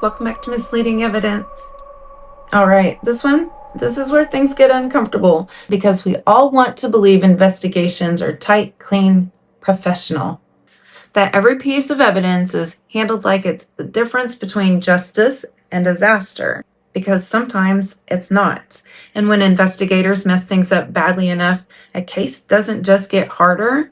Welcome back to Misleading Evidence. All right, this is where things get uncomfortable because we all want to believe investigations are tight, clean, professional. That every piece of evidence is handled like it's the difference between justice and disaster, because sometimes it's not. And when investigators mess things up badly enough, a case doesn't just get harder,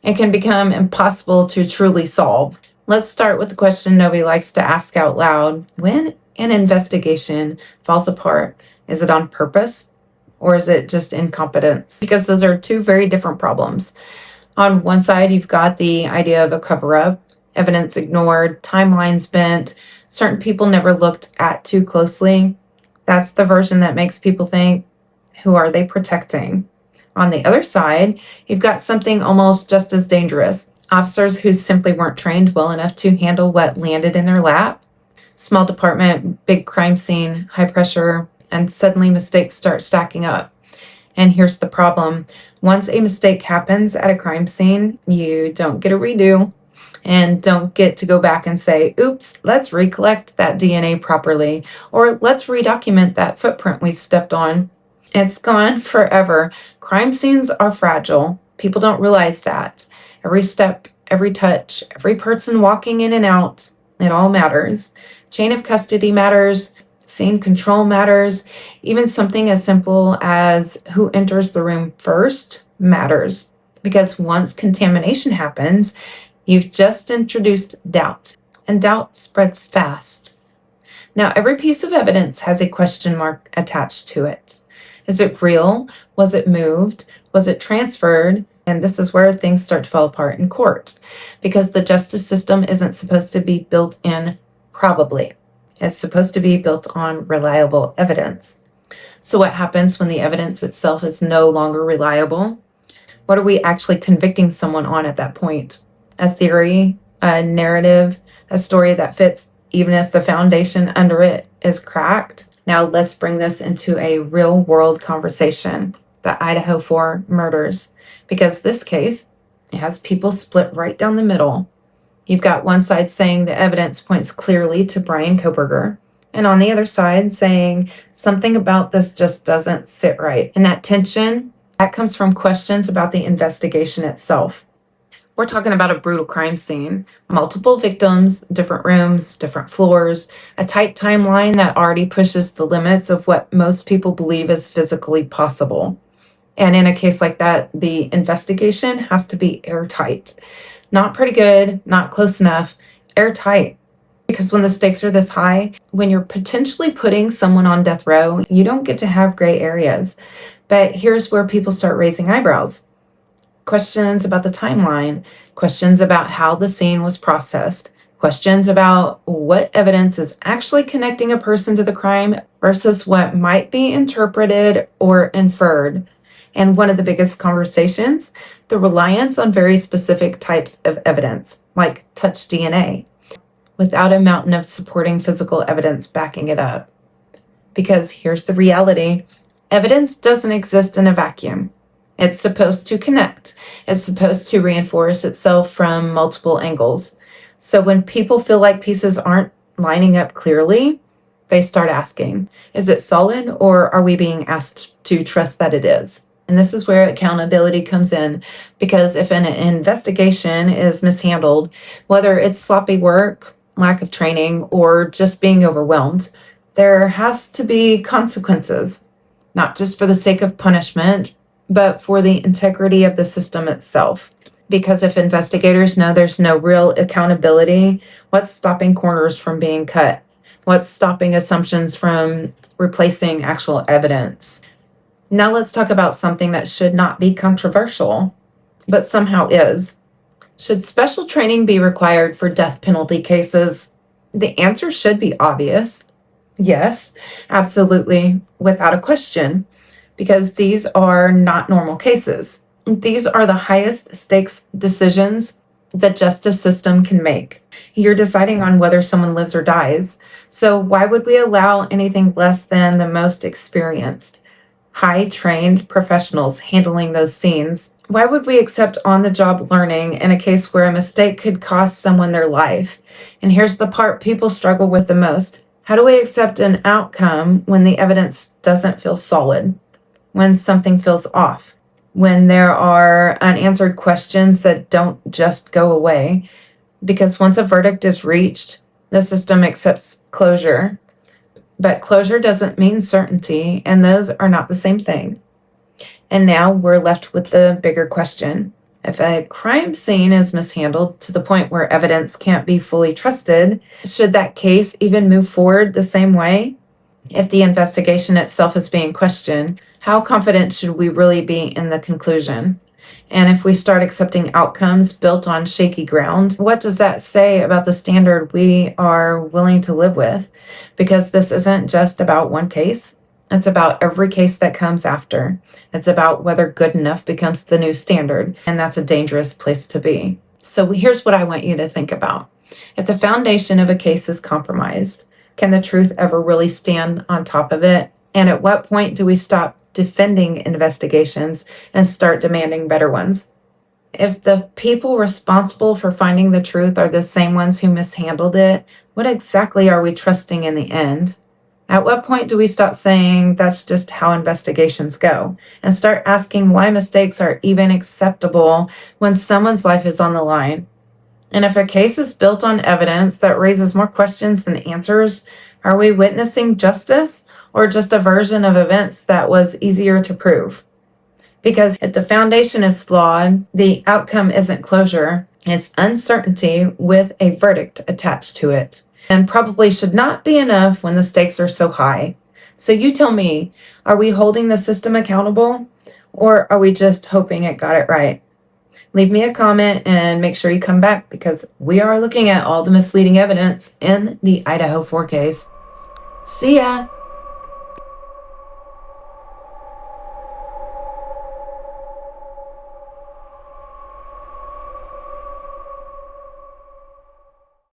it can become impossible to truly solve. Let's start with the question nobody likes to ask out loud. When an investigation falls apart, is it on purpose or is it just incompetence? Because those are two very different problems. On one side, you've got the idea of a cover-up, evidence ignored, timelines bent, certain people never looked at too closely. That's the version that makes people think, who are they protecting? On the other side, you've got something almost just as dangerous. Officers who simply weren't trained well enough to handle what landed in their lap. Small department, big crime scene, high pressure, and suddenly mistakes start stacking up. And here's the problem. Once a mistake happens at a crime scene, you don't get a redo and don't get to go back and say, oops, let's recollect that DNA properly, or let's redocument that footprint we stepped on. It's gone forever. Crime scenes are fragile. People don't realize that. Every step, every touch, every person walking in and out, it all matters. Chain of custody matters. Scene control matters. Even something as simple as who enters the room first matters. Because once contamination happens, you've just introduced doubt. And doubt spreads fast. Now, every piece of evidence has a question mark attached to it. Is it real? Was it moved? Was it transferred? And this is where things start to fall apart in court, because the justice system isn't supposed to be built in probably. It's supposed to be built on reliable evidence. So what happens when the evidence itself is no longer reliable? What are we actually convicting someone on at that point? A theory, a narrative, a story that fits even if the foundation under it is cracked? Now let's bring this into a real world conversation, the Idaho 4 murders, because this case has people split right down the middle. You've got one side saying the evidence points clearly to Brian Koberger, and on the other side saying something about this just doesn't sit right. And that tension, that comes from questions about the investigation itself. We're talking about a brutal crime scene, multiple victims, different rooms, different floors, a tight timeline that already pushes the limits of what most people believe is physically possible. And in a case like that, the investigation has to be airtight. Not pretty good, not close enough, airtight. Because when the stakes are this high, when you're potentially putting someone on death row, you don't get to have gray areas. But here's where people start raising eyebrows. Questions about the timeline, questions about how the scene was processed, questions about what evidence is actually connecting a person to the crime versus what might be interpreted or inferred. And one of the biggest conversations, the reliance on very specific types of evidence, like touch DNA, without a mountain of supporting physical evidence backing it up. Because here's the reality, evidence doesn't exist in a vacuum. It's supposed to connect. It's supposed to reinforce itself from multiple angles. So when people feel like pieces aren't lining up clearly, they start asking, is it solid, or are we being asked to trust that it is? And this is where accountability comes in, because if an investigation is mishandled, whether it's sloppy work, lack of training, or just being overwhelmed, there has to be consequences, not just for the sake of punishment, but for the integrity of the system itself. Because if investigators know there's no real accountability, what's stopping corners from being cut? What's stopping assumptions from replacing actual evidence? Now let's talk about something that should not be controversial, but somehow is. Should special training be required for death penalty cases? The answer should be obvious. Yes, absolutely, without a question, because these are not normal cases. These are the highest stakes decisions the justice system can make. You're deciding on whether someone lives or dies. So why would we allow anything less than the most experienced? high-trained professionals handling those scenes. Why would we accept on-the-job learning in a case where a mistake could cost someone their life? And here's the part people struggle with the most. How do we accept an outcome when the evidence doesn't feel solid? When something feels off? When there are unanswered questions that don't just go away? Because once a verdict is reached, the system accepts closure. But closure doesn't mean certainty, and those are not the same thing. And now we're left with the bigger question. If a crime scene is mishandled to the point where evidence can't be fully trusted, should that case even move forward the same way? If the investigation itself is being questioned, how confident should we really be in the conclusion? And if we start accepting outcomes built on shaky ground, what does that say about the standard we are willing to live with? Because this isn't just about one case. It's about every case that comes after. It's about whether good enough becomes the new standard, and that's a dangerous place to be. So here's what I want you to think about. If the foundation of a case is compromised, can the truth ever really stand on top of it? And at what point do we stop defending investigations and start demanding better ones? If the people responsible for finding the truth are the same ones who mishandled it, what exactly are we trusting in the end? At what point do we stop saying that's just how investigations go and start asking why mistakes are even acceptable when someone's life is on the line? And if a case is built on evidence that raises more questions than answers, are we witnessing justice or just a version of events that was easier to prove? Because if the foundation is flawed, the outcome isn't closure, it's uncertainty with a verdict attached to it. And probably should not be enough when the stakes are so high. So you tell me, are we holding the system accountable, or are we just hoping it got it right? Leave me a comment and make sure you come back, because we are looking at all the misleading evidence in the Idaho 4 case. See ya!